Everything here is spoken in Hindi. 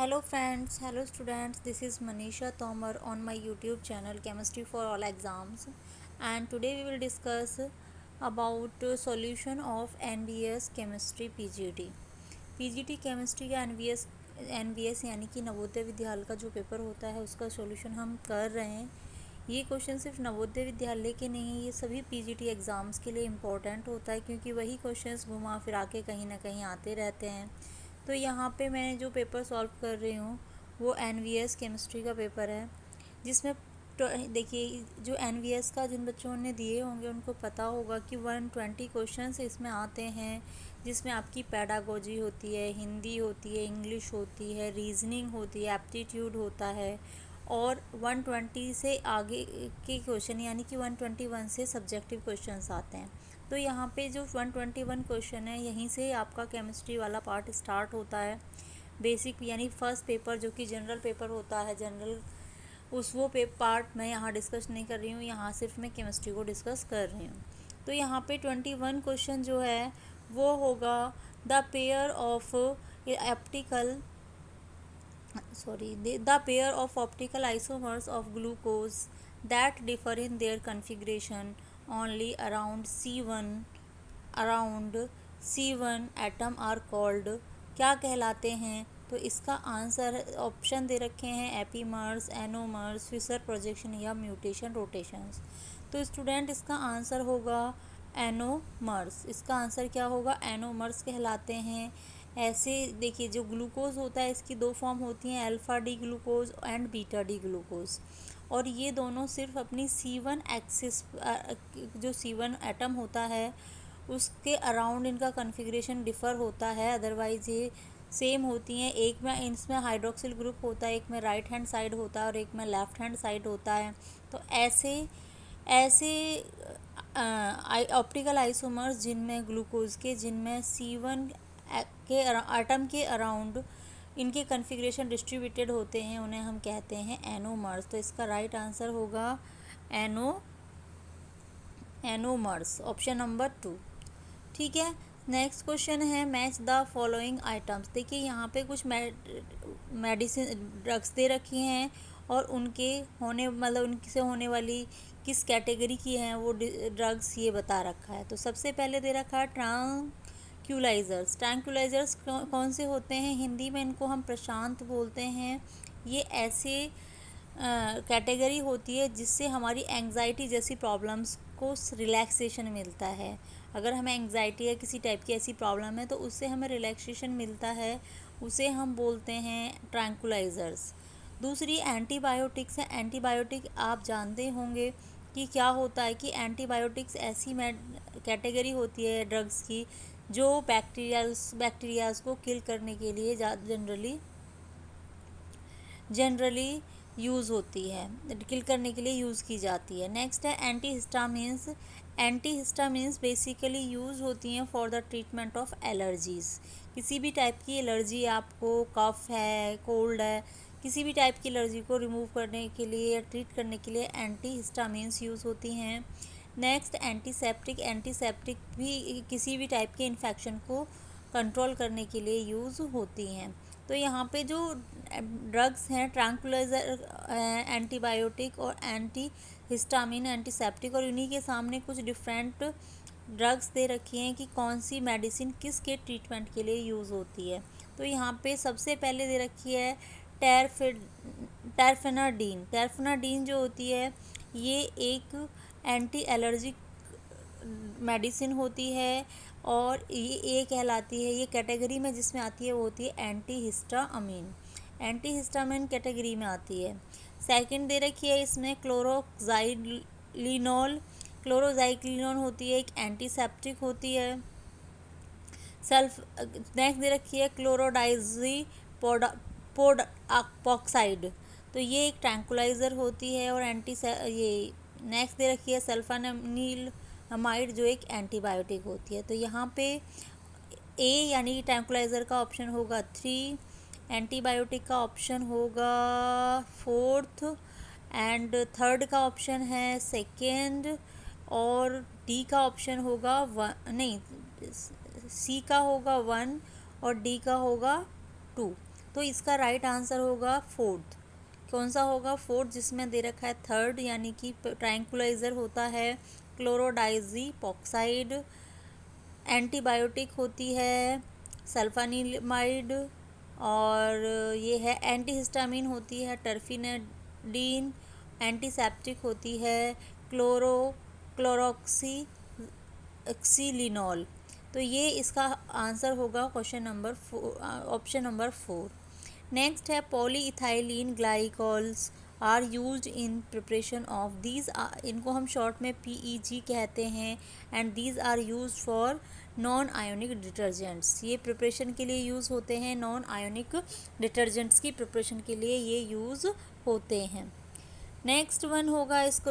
Hello friends, hello students, this is Manisha Tomar on my YouTube channel Chemistry for All Exams, and today we will discuss about solution of NBS Chemistry PGT. PGT Chemistry का NBS यानी कि नवोदय विद्यालय का जो पेपर होता है उसका सॉल्यूशन हम कर रहे हैं। ये क्वेश्चन सिर्फ नवोदय विद्यालय के नहीं है, ये सभी पीजीटी एग्ज़ाम्स के लिए इम्पोर्टेंट होता है क्योंकि वही क्वेश्चंस घुमा फिरा के कहीं ना कहीं आते रहते हैं। तो यहाँ पे मैं जो पेपर सॉल्व कर रही हूँ वो एनवीएस केमिस्ट्री का पेपर है, जिसमें देखिए जो एनवीएस का जिन बच्चों ने दिए होंगे उनको पता होगा कि 120 क्वेश्चंस इसमें आते हैं, जिसमें आपकी पैडागोजी होती है, हिंदी होती है, इंग्लिश होती है, रीजनिंग होती है, एप्टीट्यूड होता है और 120 से आगे के क्वेश्चन यानी कि 121 से सब्जेक्टिव क्वेश्चंस आते हैं। तो यहाँ पे जो 121 क्वेश्चन है यहीं से आपका केमिस्ट्री वाला पार्ट स्टार्ट होता है। बेसिक यानी फर्स्ट पेपर जो कि जनरल पेपर होता है, जनरल वो पार्ट मैं यहाँ डिस्कस नहीं कर रही हूँ, यहाँ सिर्फ मैं केमिस्ट्री को डिस्कस कर रही हूँ। तो यहाँ पे 21 क्वेश्चन जो है वो होगा the pair of optical the pair of optical isomers of glucose that differ in their configuration only around C1 atom are called क्या कहलाते हैं। तो इसका आंसर ऑप्शन दे रखे हैं एपीमर्स, एनोमर्स, फिशर प्रोजेक्शन या म्यूटेशन रोटेशंस। तो स्टूडेंट इसका आंसर होगा एनोमर्स। इसका आंसर क्या होगा, एनोमर्स कहलाते हैं। ऐसे देखिए जो ग्लूकोज होता है इसकी दो फॉर्म होती हैं, alpha D glucose and beta D glucose, और ये दोनों सिर्फ अपनी C1 एक्सिस जो C1 एटम होता है उसके अराउंड इनका कॉन्फ़िगरेशन डिफ़र होता है, अदरवाइज़ ये सेम होती हैं। एक में इसमें हाइड्रोक्सिल ग्रुप होता है, एक में राइट हैंड साइड होता है और एक में लेफ़्ट हैंड साइड होता है। तो ऐसे ऐसे ऑप्टिकल आइसोमर्स जिनमें ग्लूकोज के जिनमें C1 के एटम के अराउंड इनके कॉन्फ़िगरेशन डिस्ट्रीब्यूटेड होते हैं उन्हें हम कहते हैं एनोमर्स। तो इसका राइट आंसर होगा एनोमर्स, ऑप्शन नंबर 2। ठीक है, नेक्स्ट क्वेश्चन है मैच द फॉलोइंग आइटम्स। देखिए यहाँ पे कुछ मेडिसिन ड्रग्स दे रखी हैं और उनके होने उनसे होने वाली किस कैटेगरी की हैं वो ड्रग्स ये बता रखा है। तो सबसे पहले दे रखा है ट्रैंक्विलाइजर्स। ट्रैंक्विलाइजर्स कौन से होते हैं, हिंदी में इनको हम प्रशांत बोलते हैं। ये ऐसे कैटेगरी होती है जिससे हमारी एंग्जाइटी जैसी प्रॉब्लम्स को रिलैक्सेशन मिलता है। अगर हमें एंग्जाइटी या किसी टाइप की ऐसी प्रॉब्लम है तो उससे हमें रिलैक्सेशन मिलता है, उसे हम बोलते हैं ट्रैंक्विलाइजर्स। दूसरी एंटीबायोटिक्स है। एंटीबायोटिक आप जानते होंगे कि क्या होता है कि एंटीबायोटिक्स ऐसी कैटेगरी होती है ड्रग्स की जो बैक्टीरियाज को किल करने के लिए जनरली यूज़ होती है, किल करने के लिए यूज़ की जाती है। नेक्स्ट है एंटीहिस्टामिन्स। एंटीहिस्टामिन्स बेसिकली यूज़ होती हैं for the treatment of allergies. किसी भी टाइप की एलर्जी, आपको कफ है, कोल्ड है, किसी भी टाइप की एलर्जी को रिमूव करने के लिए या ट्रीट करने के लिए एंटीहिस्टामिन्स यूज़ होती हैं। Next antiseptic. एंटीसेप्टिक भी किसी भी टाइप के इन्फेक्शन को कंट्रोल करने के लिए यूज़ होती हैं। तो यहाँ पे जो ड्रग्स हैं ट्रैंक्विलाइजर, एंटीबायोटिक और एंटी हिस्टामिन, एंटीसेप्टिक, और उन्हीं के सामने कुछ डिफरेंट ड्रग्स दे रखी हैं कि कौन सी मेडिसिन किस के ट्रीटमेंट के लिए यूज़ होती है। तो यहाँ पे सबसे पहले दे रखी है टर्फेनाडीन। टर्फेनाडीन जो होती है ये एक एंटी एलर्जिक मेडिसिन होती है और ये कहलाती है, ये कैटेगरी में जिसमें आती है वो होती है एंटीहिस्टामिन। एंटीहिस्टामिन कैटेगरी में आती है। सेकंड दे रखी है इसमें क्लोरोक्साइलिनोल। क्लोरोक्साइलिनोल होती है एक एंटीसेप्टिक होती है। नेक्स्ट दे रखी है क्लोरोडाइजी पोडॉक्साइड, तो ये एक ट्रैंक्विलाइज़र होती है और ये नेक्स्ट दे रखी है सल्फानिल हमाइड जो एक एंटीबायोटिक होती है। तो यहाँ पे ए यानी ट्रैंक्विलाइज़र का ऑप्शन होगा 3, एंटीबायोटिक का ऑप्शन होगा 4th एंड थर्ड का ऑप्शन है 2nd और डी का ऑप्शन होगा सी का होगा 1 और डी का होगा 2। तो इसका राइट आंसर होगा फोर्थ। कौन सा होगा? फोर्थ, जिसमें दे रखा है थर्ड, यानी कि ट्रैंकुलाइजर होता है, क्लोरोडाइजीपॉक्साइड, एंटीबायोटिक होती है सल्फानिलमाइड, और ये है एंटीहिस्टामिन होती है टर्फिनेडीन, एंटीसेप्टिक होती है क्लोरोक्सी एक्सीलिनॉल। तो ये इसका आंसर होगा question number option number 4। Next है polyethylene glycols are used in preparation of these, इनको हम शॉर्ट में PEG कहते हैं, and these are used for non ionic detergents. ये प्रिपरेशन के लिए यूज़ होते हैं, नॉन आयोनिक डिटर्जेंट्स की प्रिपरेशन के लिए ये यूज़ होते हैं। नेक्स्ट वन होगा इसको